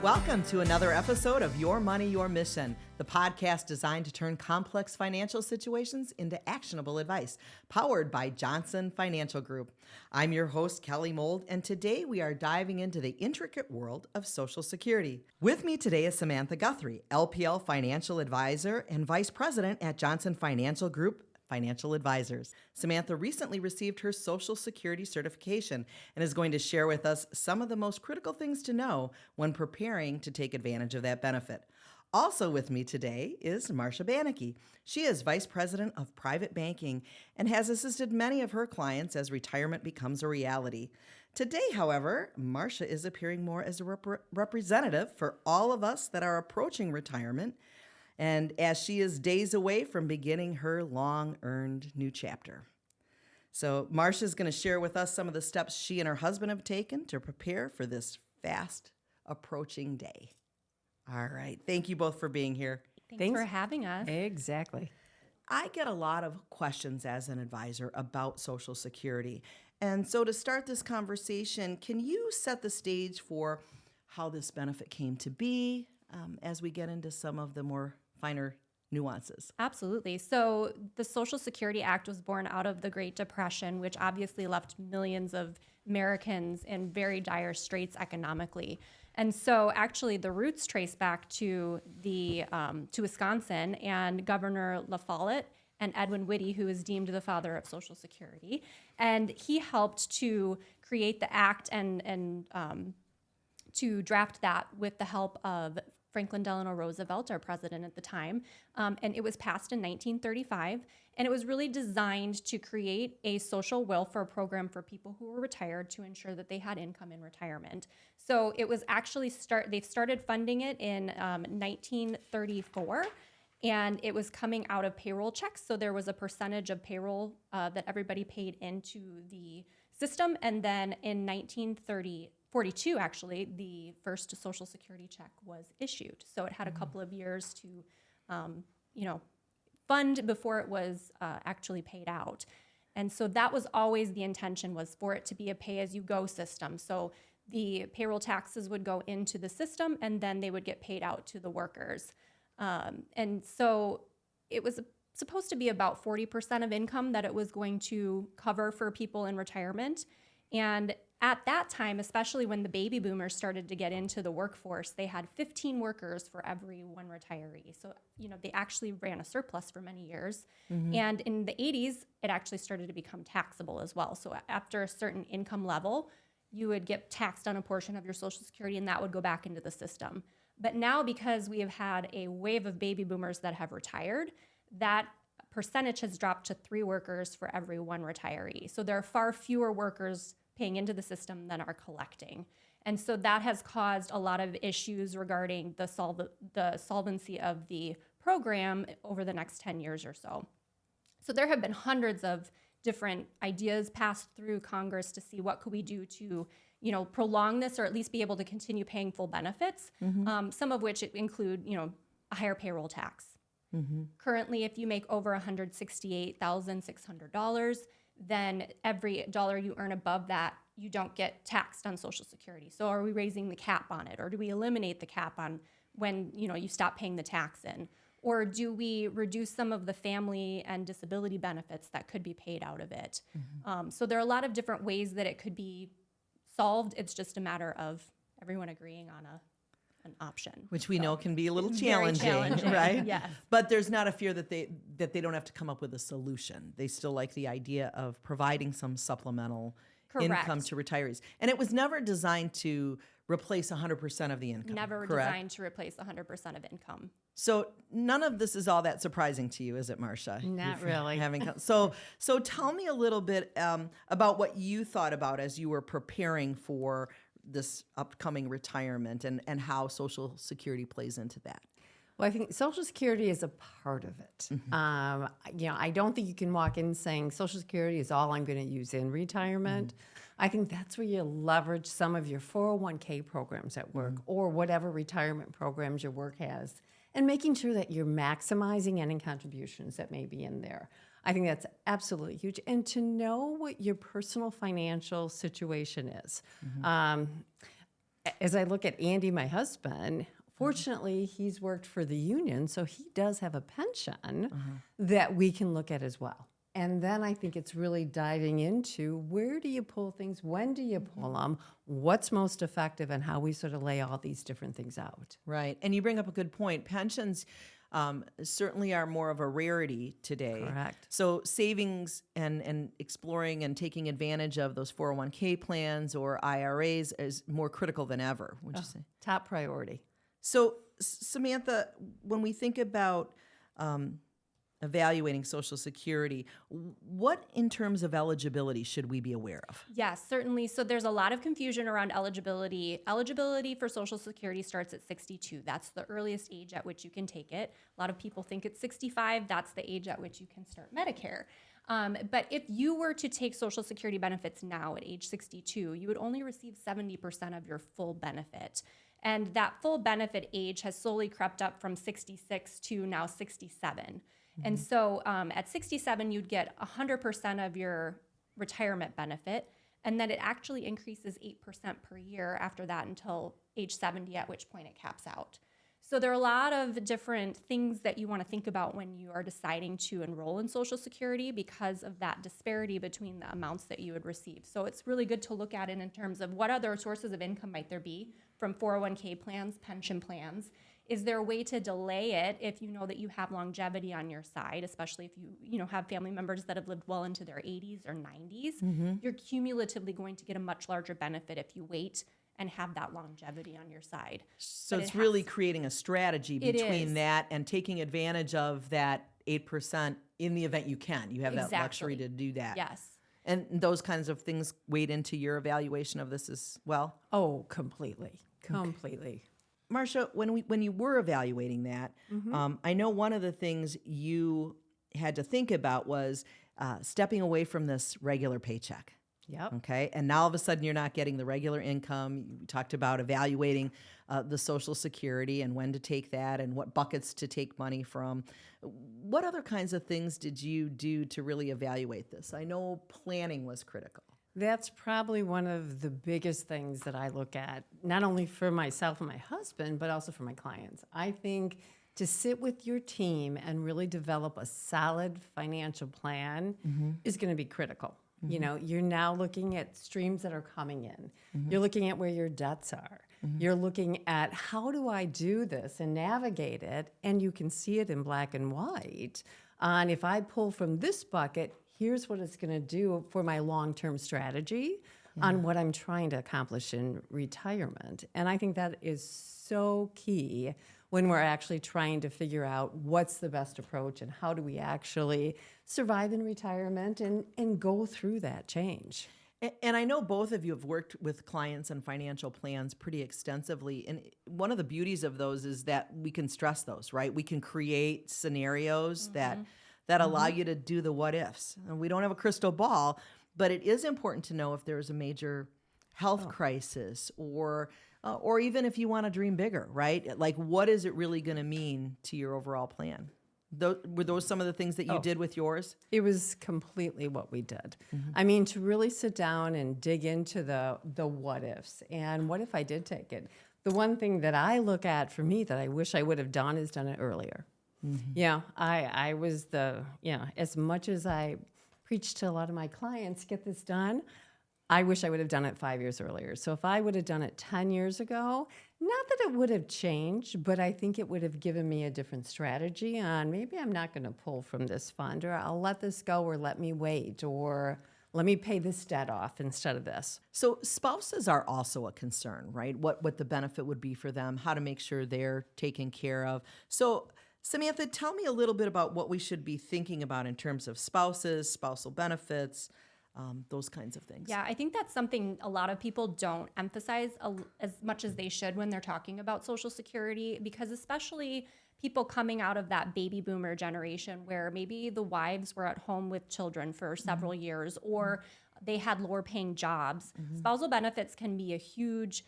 Welcome to another episode of Your Money, Your Mission, the podcast designed to turn complex financial situations into actionable advice, powered by Johnson Financial Group. I'm your host, Kelly Mould, and today we are diving into the intricate world of Social Security. With me today is Samantha Guthrie, LPL Financial Advisor and Vice President at Johnson Financial Group Financial Advisors. Samantha recently received her Social Security certification and is going to share with us some of the most critical things to know when preparing to take advantage of that benefit. Also with me today is Marcia Banike. She is Vice President of Private Banking and has assisted many of her clients as retirement becomes a reality. Today, however, Marcia is appearing more as a representative for all of us that are approaching retirement, and as she is days away from beginning her long-earned new chapter. So Marcia is going to share with us some of the steps she and her husband have taken to prepare for this fast approaching day. All right. Thank you both for being here. Thanks for having us. Exactly. I get a lot of questions as an advisor about Social Security. And so to start this conversation, can you set the stage for how this benefit came to be as we get into some of the more finer nuances? Absolutely. So the Social Security Act was born out of the Great Depression, which obviously left millions of Americans in very dire straits economically. And so actually the roots trace back to to Wisconsin and Governor La Follette and Edwin Whitty, who is deemed the father of Social Security. And he helped to create the act and to draft that with the help of Franklin Delano Roosevelt, our president at the time, and it was passed in 1935, and it was really designed to create a social welfare program for people who were retired to ensure that they had income in retirement. So it was actually they started funding it in 1934, and it was coming out of payroll checks, so there was a percentage of payroll that everybody paid into the system, and then in 1942, actually, the first Social Security check was issued. So it had a couple of years to, fund before it was actually paid out. And so that was always the intention, was for it to be a pay-as-you-go system. So the payroll taxes would go into the system, and then they would get paid out to the workers. And so it was supposed to be about 40% of income that it was going to cover for people in retirement. And at that time, especially when the baby boomers started to get into the workforce, they had 15 workers for every one retiree. So, they actually ran a surplus for many years. Mm-hmm. And in the 80s, it actually started to become taxable as well. So after a certain income level, you would get taxed on a portion of your Social Security, and that would go back into the system. But now, because we have had a wave of baby boomers that have retired, that percentage has dropped to 3 workers for every one retiree. So there are far fewer workers paying into the system than are collecting. And so that has caused a lot of issues regarding the solvency of the program over the next 10 years or so. So there have been hundreds of different ideas passed through Congress to see what could we do to, prolong this, or at least be able to continue paying full benefits, some of which include, a higher payroll tax. Mm-hmm. Currently, if you make over $168,600, then every dollar you earn above that, you don't get taxed on Social Security. So are we raising the cap on it? Or do we eliminate the cap on when you stop paying the tax in? Or do we reduce some of the family and disability benefits that could be paid out of it? Mm-hmm. So there are a lot of different ways that it could be solved. It's just a matter of everyone agreeing on an option, which we know can be a little challenging, right? Yes. But there's not a fear that they don't have to come up with a solution. They still like the idea of providing some supplemental income to retirees. And it was never designed to replace 100% of the income. Never designed to replace 100% of income. So none of this is all that surprising to you, is it, Marcia? Not really. So tell me a little bit about what you thought about as you were preparing for this upcoming retirement and how Social Security plays into that. Well, I think Social Security is a part of it. Mm-hmm. I don't think you can walk in saying Social Security is all I'm going to use in retirement. Mm-hmm. I think that's where you leverage some of your 401k programs at work, mm-hmm. or whatever retirement programs your work has, and making sure that you're maximizing any contributions that may be in there. I think that's absolutely huge. And to know what your personal financial situation is. Mm-hmm. as I look at Andy, my husband, fortunately, he's worked for the union, so he does have a pension that we can look at as well. And then I think it's really diving into where do you pull things, when do you pull them, what's most effective, and how we sort of lay all these different things out. Right. And you bring up a good point. Pensions certainly are more of a rarity today. Correct. So savings and exploring and taking advantage of those 401k plans or IRAs is more critical than ever, would you say? Top priority. So, Samantha, when we think about evaluating Social Security, what in terms of eligibility should we be aware of? Yes, certainly. So there's a lot of confusion around eligibility. Eligibility for Social Security starts at 62. That's the earliest age at which you can take it. A lot of people think it's 65. That's the age at which you can start Medicare. But if you were to take Social Security benefits now at age 62, you would only receive 70% of your full benefit. And that full benefit age has slowly crept up from 66 to now 67. And so at 67, you'd get 100% of your retirement benefit, and then it actually increases 8% per year after that until age 70, at which point it caps out. So there are a lot of different things that you want to think about when you are deciding to enroll in Social Security because of that disparity between the amounts that you would receive. So it's really good to look at it in terms of what other sources of income might there be from 401k plans, pension plans. Is there a way to delay it if you know that you have longevity on your side, especially if you have family members that have lived well into their 80s or 90s? You're cumulatively going to get a much larger benefit if you wait and have that longevity on your side. So But it's really creating a strategy It between is. that and taking advantage of that 8% in the event you can. You have that luxury to do that. Yes. And those kinds of things weighed into your evaluation of this as well? Oh, completely. Completely. Marcia, when you were evaluating that, I know one of the things you had to think about was stepping away from this regular paycheck. Yep. Okay. And now all of a sudden you're not getting the regular income. You talked about evaluating the Social Security and when to take that and what buckets to take money from. What other kinds of things did you do to really evaluate this? I know planning was critical. That's probably one of the biggest things that I look at, not only for myself and my husband, but also for my clients. I think to sit with your team and really develop a solid financial plan is going to be critical. You know, you're now looking at streams that are coming in. You're looking at where your debts are. You're looking at how do I do this and navigate it, and you can see it in black and white. And if I pull from this bucket, here's what it's going to do for my long-term strategy on what I'm trying to accomplish in retirement. And I think that is so key when we're actually trying to figure out what's the best approach and how do we actually survive in retirement and go through that change. And I know both of you have worked with clients and financial plans pretty extensively. And one of the beauties of those is that we can stress those, right? We can create scenarios that allow you to do the what ifs. And we don't have a crystal ball, but it is important to know if there's a major health crisis or even if you want to dream bigger, right? Like, what is it really going to mean to your overall plan? Were those some of the things that you did with yours? It was completely what we did. I mean, to really sit down and dig into the what ifs and what if I did take it. The one thing that I look at for me that I wish I would have done is done it earlier. Yeah, I was as much as I preach to a lot of my clients, get this done, I wish I would have done it 5 years earlier. So if I would have done it 10 years ago, not that it would have changed, but I think it would have given me a different strategy on maybe I'm not going to pull from this fund, or I'll let this go, or let me wait, or let me pay this debt off instead of this. So spouses are also a concern, right? What the benefit would be for them, how to make sure they're taken care of. So Samantha, tell me a little bit about what we should be thinking about in terms of spouses, spousal benefits, those kinds of things. Yeah, I think that's something a lot of people don't emphasize as much as they should when they're talking about Social Security, because especially people coming out of that baby boomer generation where maybe the wives were at home with children for several years or they had lower paying jobs. Spousal benefits can be a huge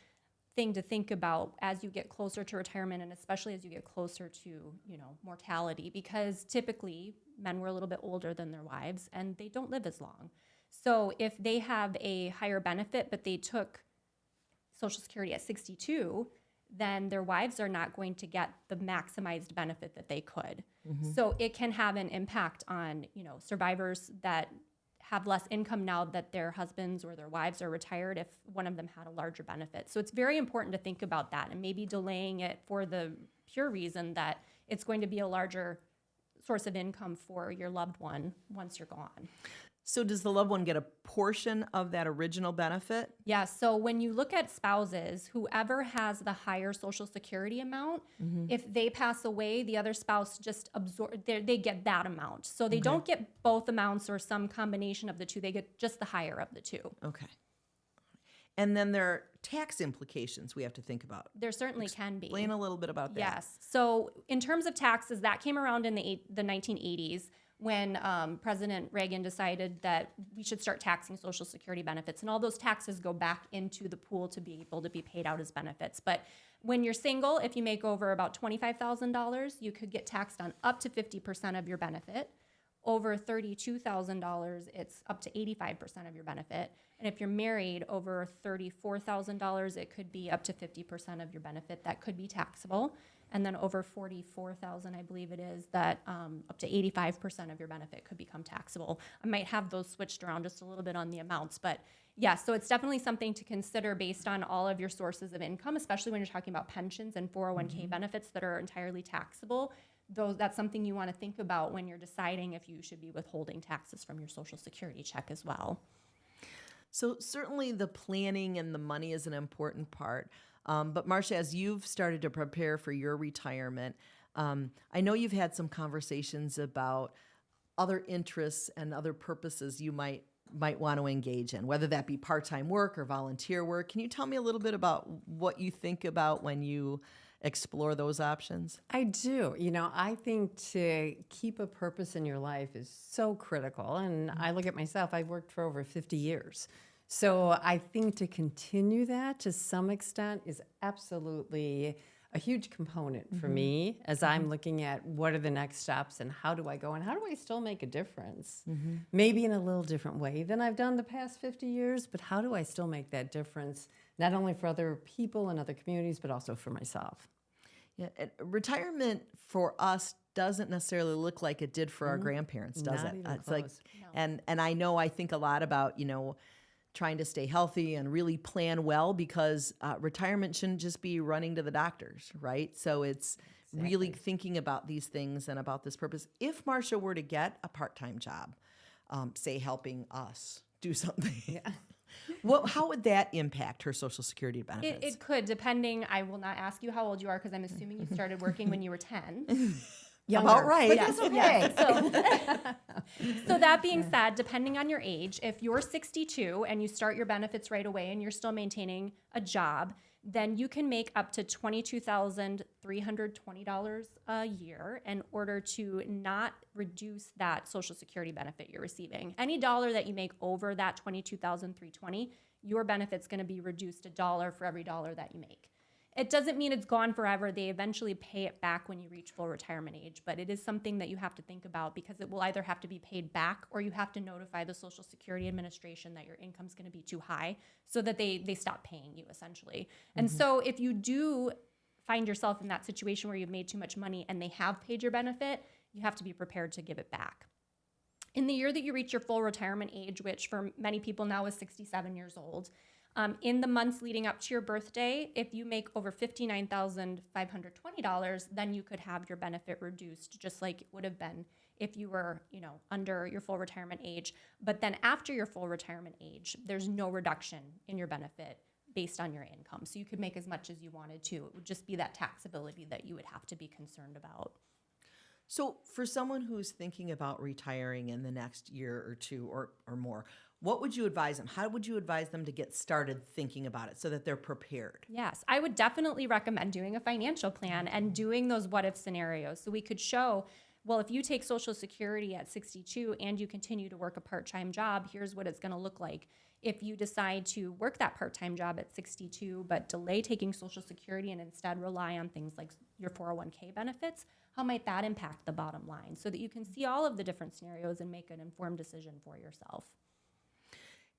thing to think about as you get closer to retirement, and especially as you get closer to, mortality, because typically men were a little bit older than their wives and they don't live as long. So if they have a higher benefit, but they took Social Security at 62, then their wives are not going to get the maximized benefit that they could. So it can have an impact on, survivors that have less income now that their husbands or their wives are retired if one of them had a larger benefit. So it's very important to think about that and maybe delaying it for the pure reason that it's going to be a larger source of income for your loved one once you're gone. So does the loved one get a portion of that original benefit? Yeah, so when you look at spouses, whoever has the higher Social Security amount, if they pass away, the other spouse just they get that amount. So they don't get both amounts or some combination of the two. They get just the higher of the two. Okay. And then there are tax implications we have to think about. There certainly can be. Explain a little bit about that. Yes. So in terms of taxes, that came around in the 1980s. When President Reagan decided that we should start taxing Social Security benefits, and all those taxes go back into the pool to be able to be paid out as benefits. But when you're single, if you make over about $25,000, you could get taxed on up to 50% of your benefit. Over $32,000, it's up to 85% of your benefit. And if you're married, over $34,000, it could be up to 50% of your benefit that could be taxable. And then over $44,000, I believe it is, that up to 85% of your benefit could become taxable. I might have those switched around just a little bit on the amounts, but yeah, so it's definitely something to consider based on all of your sources of income, especially when you're talking about pensions and 401k benefits that are entirely taxable. That's something you want to think about when you're deciding if you should be withholding taxes from your Social Security check as well. So certainly the planning and the money is an important part. But Marcia, as you've started to prepare for your retirement, I know you've had some conversations about other interests and other purposes you might want to engage in, whether that be part-time work or volunteer work. Can you tell me a little bit about what you think about when you explore those options? I do. I think to keep a purpose in your life is so critical. And I look at myself, I've worked for over 50 years. So I think to continue that to some extent is absolutely a huge component for me as I'm looking at what are the next steps and how do I go and how do I still make a difference? Maybe in a little different way than I've done the past 50 years, but how do I still make that difference, not only for other people and other communities, but also for myself? Yeah, retirement for us doesn't necessarily look like it did for our grandparents, does Not it? even It's like, close. and I think a lot about, trying to stay healthy and really plan well because retirement shouldn't just be running to the doctors, right? So it's really thinking about these things and about this purpose. If Marcia were to get a part-time job, say helping us do something, how would that impact her Social Security benefits? It could, depending. I will not ask you how old you are because I'm assuming you started working when you were 10. About right. But that's okay. So that being said, depending on your age, if you're 62 and you start your benefits right away and you're still maintaining a job, then you can make up to $22,320 a year in order to not reduce that Social Security benefit you're receiving. Any dollar that you make over that $22,320, your benefit's going to be reduced $1 for every dollar that you make. It doesn't mean it's gone forever. They eventually pay it back when you reach full retirement age, but it is something that you have to think about because it will either have to be paid back or you have to notify the Social Security Administration that your income's going to be too high so that they stop paying you, essentially. And so if you do find yourself in that situation where you've made too much money and they have paid your benefit, you have to be prepared to give it back. In the year that you reach your full retirement age, which for many people now is 67 years old, in the months leading up to your birthday, if you make over $59,520, then you could have your benefit reduced, just like it would have been if you were, under your full retirement age. But then after your full retirement age, there's no reduction in your benefit based on your income. So you could make as much as you wanted to. It would just be that taxability that you would have to be concerned about. So for someone who's thinking about retiring in the next year or two or more, what would you advise them? How would you advise them to get started thinking about it so that they're prepared? Yes, I would definitely recommend doing a financial plan and doing those what-if scenarios. So we could show, well, if you take Social Security at 62 and you continue to work a part-time job, here's what it's going to look like. If you decide to work that part-time job at 62 but delay taking Social Security and instead rely on things like your 401k benefits, how might that impact the bottom line so that you can see all of the different scenarios and make an informed decision for yourself?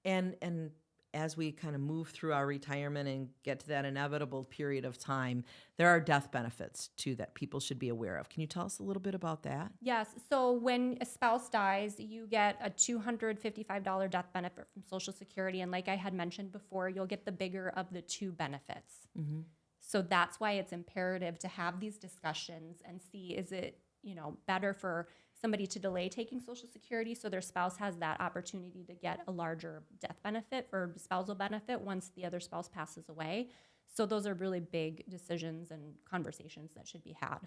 And as we kind of move through our retirement and get to that inevitable period of time, there are death benefits too that people should be aware of. Can you tell us a little bit about that? Yes. So when a spouse dies, you get a $255 death benefit from Social Security. And like I had mentioned before, you'll get the bigger of the two benefits. So that's why it's imperative to have these discussions and see, is it, better for somebody to delay taking Social Security so their spouse has that opportunity to get a larger death benefit or spousal benefit once the other spouse passes away. So those are really big decisions and conversations that should be had.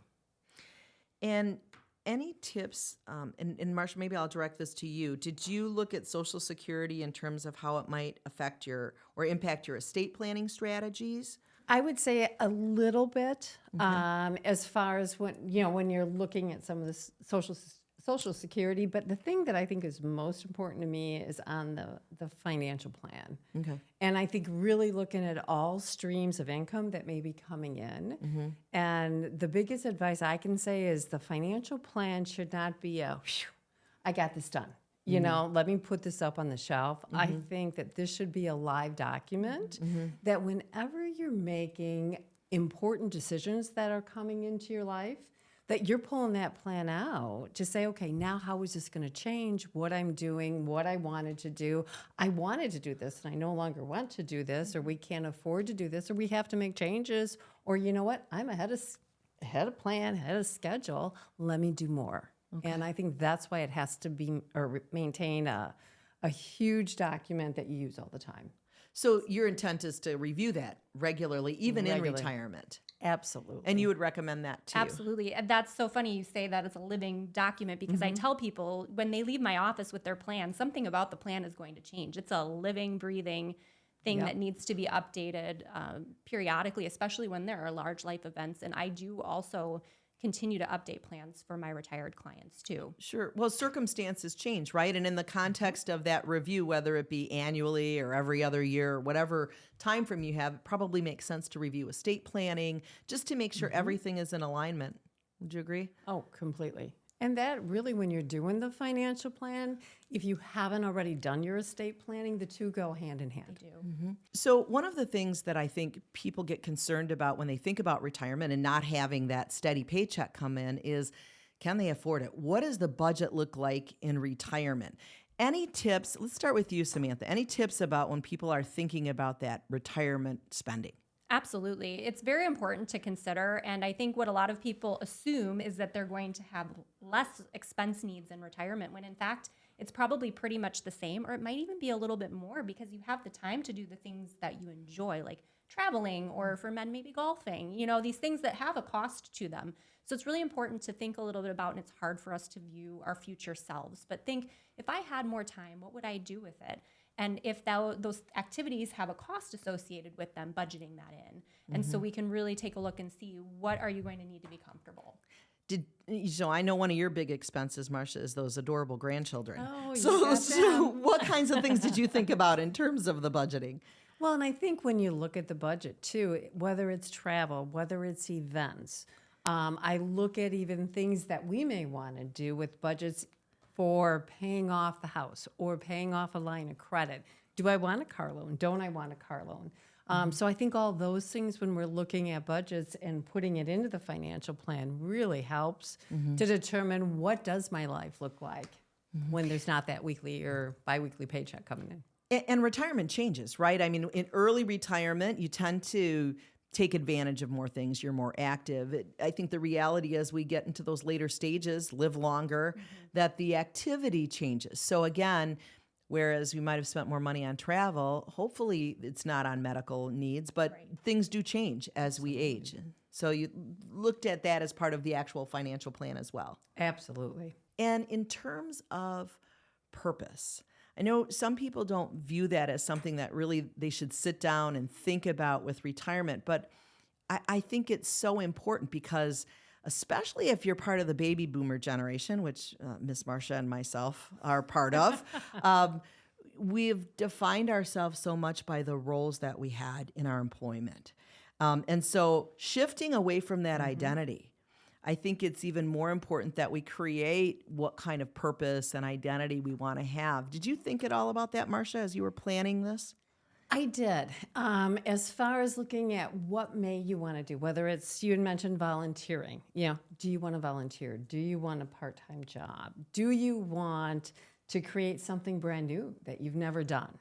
And any tips, and Marcia, maybe I'll direct this to you. Did you look at Social Security in terms of how it might affect or impact your estate planning strategies? I would say a little bit, as far as when you're looking at some of the Social Security. But the thing that I think is most important to me is on the financial plan. Okay. And I think really looking at all streams of income that may be coming in. And the biggest advice I can say is the financial plan should not be I got this done. Let me put this up on the shelf. I think that this should be a live document that whenever you're making important decisions that are coming into your life, that you're pulling that plan out to say, okay, now how is this going to change what I'm doing, what I wanted to do? I wanted to do this and I no longer want to do this, or we can't afford to do this, or we have to make changes, or you know what, I'm ahead of plan, ahead of schedule. Let me do more. Okay. And I think that's why it has to be or maintain a huge document that you use all the time. So your intent is to review that regularly, even in retirement. Absolutely. And you would recommend that too? Absolutely. And that's so funny you say that it's a living document, because I tell people when they leave my office with their plan, something about the plan is going to change. It's a living, breathing thing that needs to be updated periodically, especially when there are large life events. And I do also continue to update plans for my retired clients too. Sure. Well, circumstances change, right? And in the context of that review, whether it be annually or every other year or whatever time frame you have, it probably makes sense to review estate planning just to make sure everything is in alignment. Would you agree? Oh, completely. And that really, when you're doing the financial plan, if you haven't already done your estate planning, the two go hand in hand. They do. So one of the things that I think people get concerned about when they think about retirement and not having that steady paycheck come in is, can they afford it? What does the budget look like in retirement? Any tips? Let's start with you, Samantha. Any tips about when people are thinking about that retirement spending? Absolutely. It's very important to consider. And I think what a lot of people assume is that they're going to have less expense needs in retirement, when in fact, it's probably pretty much the same, or it might even be a little bit more, because you have the time to do the things that you enjoy, like traveling, or for men, maybe golfing, these things that have a cost to them. So it's really important to think a little bit about, and it's hard for us to view our future selves, but think, if I had more time, what would I do with it? And if those activities have a cost associated with them, budgeting that in. And so we can really take a look and see, what are you going to need to be comfortable? I know one of your big expenses, Marcia, is those adorable grandchildren. Oh, so what kinds of things did you think about in terms of the budgeting? Well, and I think when you look at the budget too, whether it's travel, whether it's events, I look at even things that we may want to do with budgets for paying off the house or paying off a line of credit. Do I want a car loan? Don't I want a car loan? So I think all those things, when we're looking at budgets and putting it into the financial plan, really helps to determine, what does my life look like when there's not that weekly or biweekly paycheck coming in. And retirement changes, right? I mean, in early retirement, you tend to take advantage of more things. You're more active. I think the reality is, we get into those later stages, live longer, that the activity changes. So again, whereas we might have spent more money on travel, hopefully it's not on medical needs, but things do change as we age. So you looked at that as part of the actual financial plan as well. Absolutely. And in terms of purpose, I know some people don't view that as something that really they should sit down and think about with retirement, but I think it's so important, because especially if you're part of the baby boomer generation, which Miss Marcia and myself are part of, we've defined ourselves so much by the roles that we had in our employment. And so shifting away from that identity, I think it's even more important that we create what kind of purpose and identity we want to have. Did you think at all about that, Marcia, as you were planning this? I did. As far as looking at what may you want to do, whether it's, you had mentioned volunteering. Do you want to volunteer? Do you want a part-time job? Do you want to create something brand new that you've never done?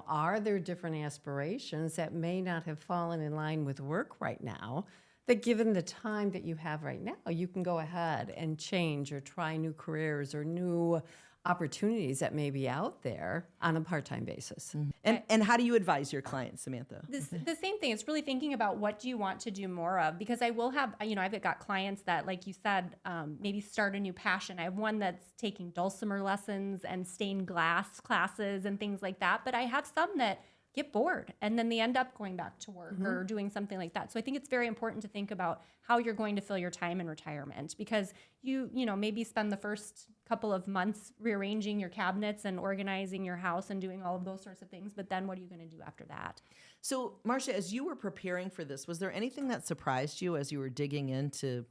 Are there different aspirations that may not have fallen in line with work right now, that given the time that you have right now, you can go ahead and change or try new careers or new opportunities that may be out there on a part-time basis. And how do you advise your clients, Samantha? The same thing. It's really thinking about what do you want to do more of, because I will have, I've got clients that, like you said, maybe start a new passion. I have one that's taking dulcimer lessons and stained glass classes and things like that. But I have some that get bored and then they end up going back to work or doing something like that. So I think it's very important to think about how you're going to fill your time in retirement, because you maybe spend the first couple of months rearranging your cabinets and organizing your house and doing all of those sorts of things. But then what are you going to do after that? So, Marcia, as you were preparing for this, was there anything that surprised you as you were digging into,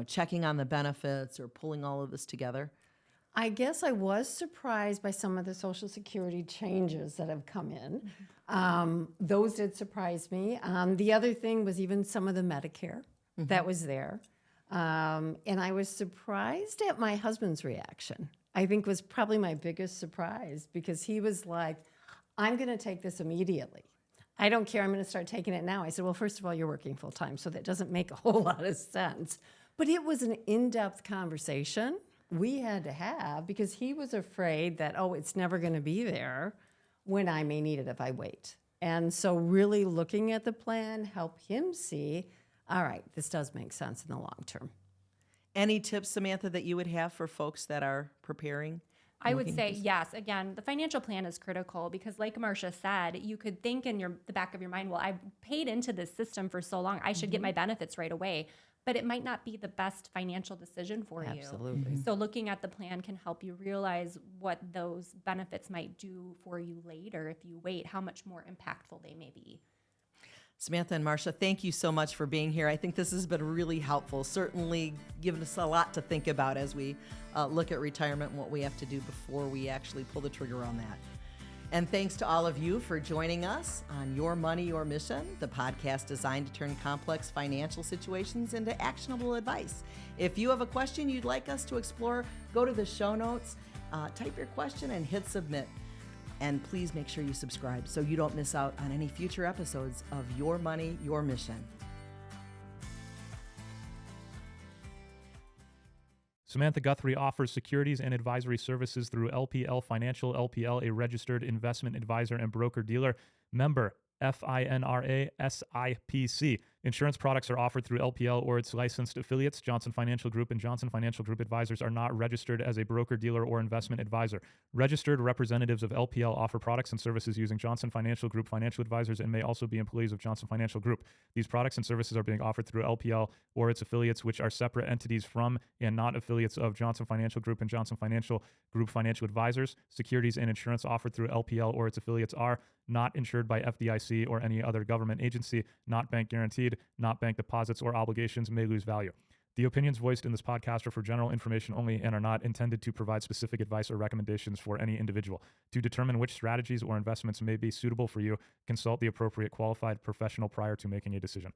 checking on the benefits or pulling all of this together? I guess I was surprised by some of the Social Security changes that have come in. Those did surprise me. The other thing was even some of the Medicare that was there. And I was surprised at my husband's reaction. I think was probably my biggest surprise, because he was like, I'm going to take this immediately. I don't care. I'm going to start taking it now. I said, well, first of all, you're working full time, so that doesn't make a whole lot of sense. But it was an in-depth conversation we had to have, because he was afraid that, it's never going to be there when I may need it if I wait. And so really looking at the plan helped him see, all right, this does make sense in the long term. Any tips, Samantha, that you would have for folks that are preparing? I would say yes. Again, the financial plan is critical, because like Marcia said, you could think in the back of your mind, well, I've paid into this system for so long, I should get my benefits right away. But it might not be the best financial decision for you. Absolutely. So looking at the plan can help you realize what those benefits might do for you later if you wait, how much more impactful they may be. Samantha and Marcia, thank you so much for being here. I think this has been really helpful, certainly given us a lot to think about as we look at retirement and what we have to do before we actually pull the trigger on that. And thanks to all of you for joining us on Your Money, Your Mission, the podcast designed to turn complex financial situations into actionable advice. If you have a question you'd like us to explore, go to the show notes, type your question, and hit submit. And please make sure you subscribe so you don't miss out on any future episodes of Your Money, Your Mission. Samantha Guthrie offers securities and advisory services through LPL Financial, LPL, a registered investment advisor and broker-dealer. Member FINRA SIPC. Insurance products are offered through LPL or its licensed affiliates. Johnson Financial Group and Johnson Financial Group advisors are not registered as a broker-dealer or investment advisor. Registered representatives of LPL offer products and services using Johnson Financial Group financial advisors and may also be employees of Johnson Financial Group. These products and services are being offered through LPL or its affiliates, which are separate entities from and not affiliates of Johnson Financial Group and Johnson Financial Group financial advisors. Securities and insurance offered through LPL or its affiliates are not insured by FDIC or any other government agency, not bank guaranteed, not bank deposits or obligations, may lose value. The opinions voiced in this podcast are for general information only and are not intended to provide specific advice or recommendations for any individual. To determine which strategies or investments may be suitable for you, consult the appropriate qualified professional prior to making a decision.